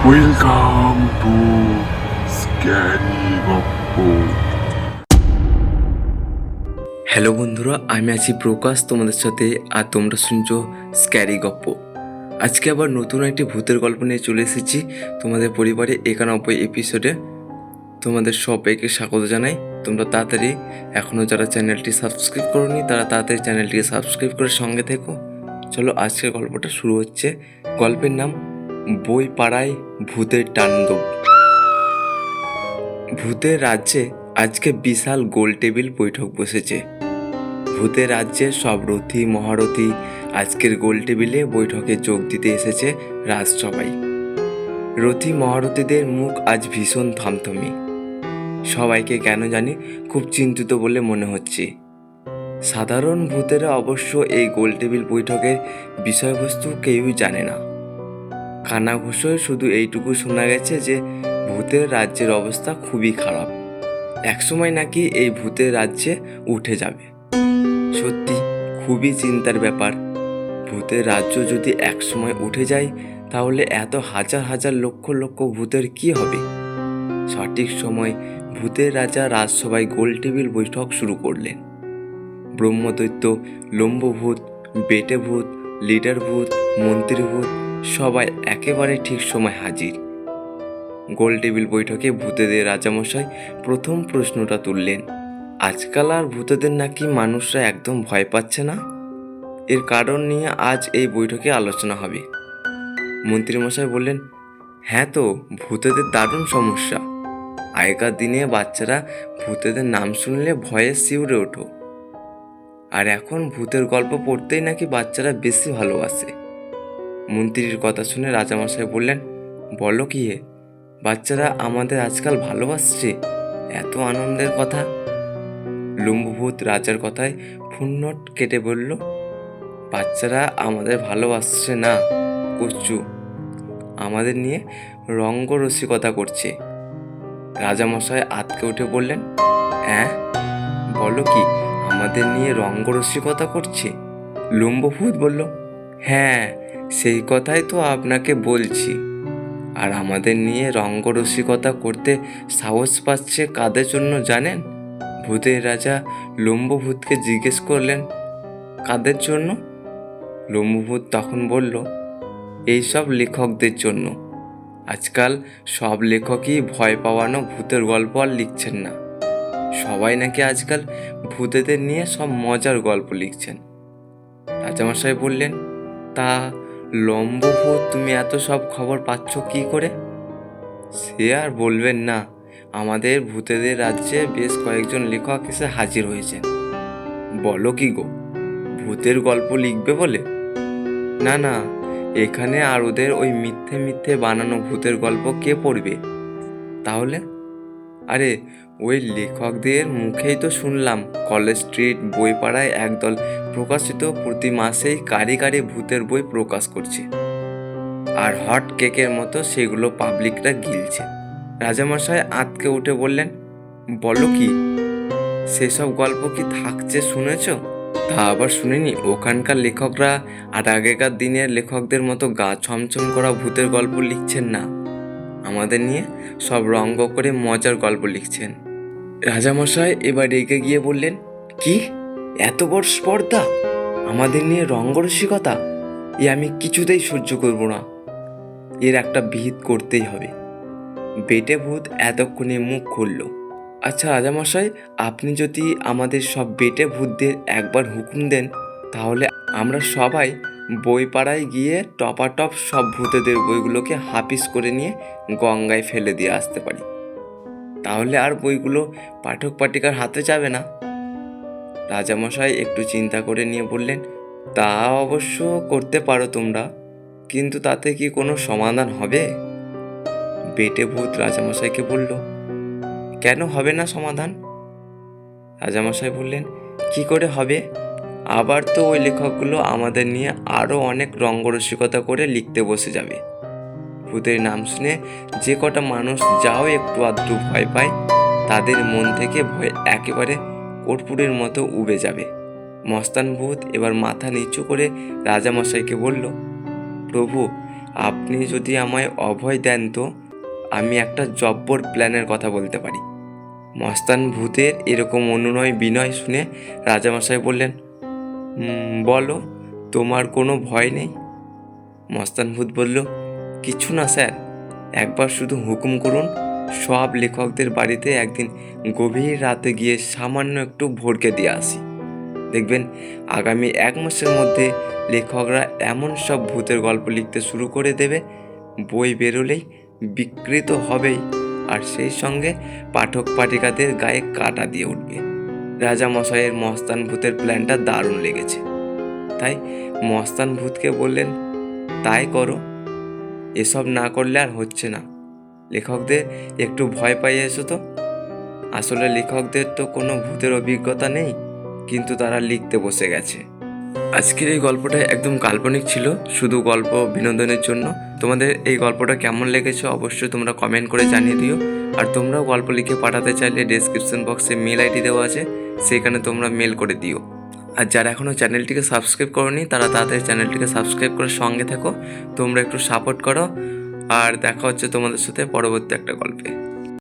Welcome to scary গপ্প। Hello বন্ধুরা, আমি আছি প্রকাশ তোমাদের সাথে, আর তোমরা শুনছো স্ক্যারি গপ্প। আজকে আবার নতুন একটি ভূতের গল্প নিয়ে চলে এসেছি তোমাদের পরিবারে 91 এপিসোডে। তোমাদের সবাইকে স্বাগত জানাই। তোমরা তাড়াতাড়ি এখনও যারা চ্যানেলটি সাবস্ক্রাইব করোনি তারা তাড়াতাড়ি চ্যানেলটিকে সাবস্ক্রাইব করে সঙ্গে থেকো। চলো আজকের গল্পটা শুরু হচ্ছে। গল্পের নাম বই পাড়ায় ভূতের তাণ্ডব। ভূতের রাজ্যে আজকে বিশাল গোল টেবিল বৈঠক বসেছে। ভূতের রাজ্যের সব রথী মহারথী আজকের গোল টেবিলে বৈঠকে যোগ দিতে এসেছে রাজসভায়। রথী মহারথীদের মুখ আজ ভীষণ থমথমে। সবাইকে কেন জানি খুব চিন্তিত বলে মনে হচ্ছে। সাধারণ ভূতেরা অবশ্য এই গোল টেবিল বৈঠকের বিষয়বস্তু কেউই জানে না। কানাঘুষোয় শুধু এইটুকু শোনা গেছে যে ভূতের রাজ্যের অবস্থা খুবই খারাপ। একসময় নাকি এই ভূতের রাজ্যে উঠে যাবে। সত্যি খুবই চিন্তার ব্যাপার। ভূতের রাজ্য যদি একসময় উঠে যায় তাহলে এত হাজার হাজার লক্ষ লক্ষ ভূতের কি হবে? সঠিক সময় ভূতের রাজা রাজসভায় গোল টেবিল বৈঠক শুরু করলেন। ব্রহ্মদৈত্য, লম্বভূত, বেটে ভূত, লিডার ভূত, মন্ত্রী ভূত সবাই একেবারে ঠিক সময় হাজির। গোল টেবিল বৈঠকে ভূতেদের রাজামশাই প্রথম প্রশ্নটা তুললেন। আজকাল আর ভূতেদের নাকি মানুষরা একদম ভয় পাচ্ছে না। এর কারণ নিয়ে আজ এই বৈঠকে আলোচনা হবে। মন্ত্রীমশাই বললেন, হ্যাঁ তো, ভূতেদের দারুণ সমস্যা। আগেকার দিনে বাচ্চারা ভূতেদের নাম শুনলে ভয়ে শিউরে ওঠো, আর এখন ভূতের গল্প পড়তেই নাকি বাচ্চারা বেশি ভালোবাসে। মন্ত্রীর কথা শুনে রাজামশাই বললেন, বলো কি হে, বাচ্চারা আমাদের আজকাল ভালোবাসছে? এত আনন্দের কথা। লম্বুভূত রাজার কথায় ফুন্নট কেটে বলল, বাচ্চারা আমাদের ভালোবাসছে না কচু, আমাদের নিয়ে রঙ্গরসিকতা করছে। রাজামশাই আতকে উঠে বললেন, হ্যাঁ বলো কি, আমাদের নিয়ে রঙ্গরসিকতা করছে? লম্বুভূত বলল, হ্যাঁ সেই কথাই তো আপনাকে বলছি। আর আমাদের নিয়ে রঙ্গরসিকতা করতে সাহস পাচ্ছে কাদের জন্য জানেন? ভূতের রাজা লম্বুভূতকে জিজ্ঞেস করলেন, কাদের জন্য? লম্বুভূত তখন বলল, এইসব লেখকদের জন্য। আজকাল সব লেখকই ভয় পাওয়ানো ভূতের গল্প আর লিখছেন না। সবাই নাকি আজকাল ভূতেদের নিয়ে সব মজার গল্প লিখছেন। রাজামশাই বললেন, তা লম্বভূত তুমি এত সব খবর পাচ্ছ কি করে? সে আর বলবেন না, আমাদের ভূতেদের রাজ্যে বেশ কয়েকজন লেখক এসে হাজির হয়েছেন। বলো কি গো, ভূতের গল্প লিখবে বলে? না না, এখানে আর ওদের ওই মিথ্যে মিথ্যে বানানো ভূতের গল্প কে পড়বে তাহলে? আরে ওই লেখকদের মুখেই তো শুনলাম কলেজ স্ট্রিট বইপাড়ায় একদল প্রকাশিত প্রতি মাসেই কারি কারি ভূতের বই প্রকাশ করছে, আর হট কেকের মতো সেগুলো পাবলিকরা গিলছে। রাজামশাই আঁতকে উঠে বললেন, বলো কি, সেসব গল্প কি থাকছে শুনেছ? তা আবার শুনিনি। ওখানকার লেখকরা আর আগেকার দিনের লেখকদের মতো গা ছমছম করা ভূতের গল্প লিখছেন না। আমাদের নিয়ে সব রঙ্গ করে মজার গল্প লিখছেন। রাজামশাই এবার রেগে গিয়ে বললেন, কি এত বড় স্পর্ধা? আমাদের নিয়ে রঙ্গরসিকতা? এ আমি কিছুতেই সহ্য করব না। এর একটা বিহিত করতেই হবে। বেটে ভূত এতক্ষণে মুখ খুলল, আচ্ছা রাজামশাই, আপনি যদি আমাদের সব বেটে ভূতদের একবার হুকুম দেন তাহলে আমরা সবাই বইপাড়ায় গিয়ে টপাটপ সব ভূতেদের বইগুলোকে হাফিস করে নিয়ে গঙ্গায় ফেলে দিয়ে আসতে পারি। তাহলে আর বইগুলো পাঠক পাঠিকার হাতে যাবে না। রাজামশাই একটু চিন্তা করে নিয়ে বললেন, তা অবশ্য করতে পারো তোমরা, কিন্তু তাতে কি কোনো সমাধান হবে? বেটে ভূত রাজামশাইকে বলল, কেন হবে না সমাধান? রাজামশাই বললেন, কি করে হবে? আবার তো ওই লেখকগুলো আমাদের নিয়ে আরও অনেক রঙ্গরসিকতা করে লিখতে বসে যাবে। ভূতের নাম শুনে যে কটা মানুষ যাও একটু আধটু ভয় পায়, তাদের মন থেকে ভয় একেবারে কর্পূরের মতো উবে যাবে। মস্তান ভূত এবার মাথা নিচু করে রাজামশাইকে বলল, প্রভু, আপনি যদি আমায় অভয় দেন তো আমি একটা জব্বর প্ল্যানের কথা বলতে পারি। মস্তান ভূতের এরকম অনুনয় বিনয় শুনে রাজামশাই বললেন, বলো, তোমার কোনো ভয় নেই?" মস্তান ভূত বলল, "কিছু না স্যার, একবার শুধু হুকুম করুন, সব লেখকদের বাড়িতে একদিন গভীর রাতে গিয়ে সামান্য একটু ভড়কে দিয়ে আসি। দেখবেন আগামী 1 মাসের মধ্যে লেখকরা এমন সব ভূতের গল্প লিখতে শুরু করে দেবে, বই বেরোলেই বিকৃত হবেই, আর সেই সঙ্গে পাঠক পাঠিকাদের গায়ে কাঁটা দিয়ে উঠবে।" রাজামশাইয়ের মস্তান ভূতের প্ল্যানটা দারুণ লেগেছে, তাই মস্তান ভূতকে বললেন, "তাই করো, এসব না করলে আর হচ্ছে না। লেখকদের একটু ভয় পাইয়ে এসো তো। আসলে লেখকদের তো কোনো ভূতের অভিজ্ঞতা নেই, কিন্তু তারা লিখতে বসে গেছে।" আজকের এই গল্পটা একদম কাল্পনিক ছিল, শুধু গল্প বিনোদনের জন্য। তোমাদের এই গল্পটা কেমন লেগেছে অবশ্যই তোমরা কমেন্ট করে জানিয়ে দিও। আর তোমরাও গল্প লিখে পাঠাতে চাইলে ডেসক্রিপশন বক্সে মেল আইডি দেওয়া আছে, সেখানে তোমরা মেল করে দিও। আর যারা এখনও চ্যানেলটিকে সাবস্ক্রাইব করোনি তারা তাড়াতাড়ি চ্যানেলটিকে সাবস্ক্রাইব করে সঙ্গে থাকো। তোমরা একটু সাপোর্ট করো, আর দেখা হচ্ছে তোমাদের সাথে পরবর্তী একটা গল্পে।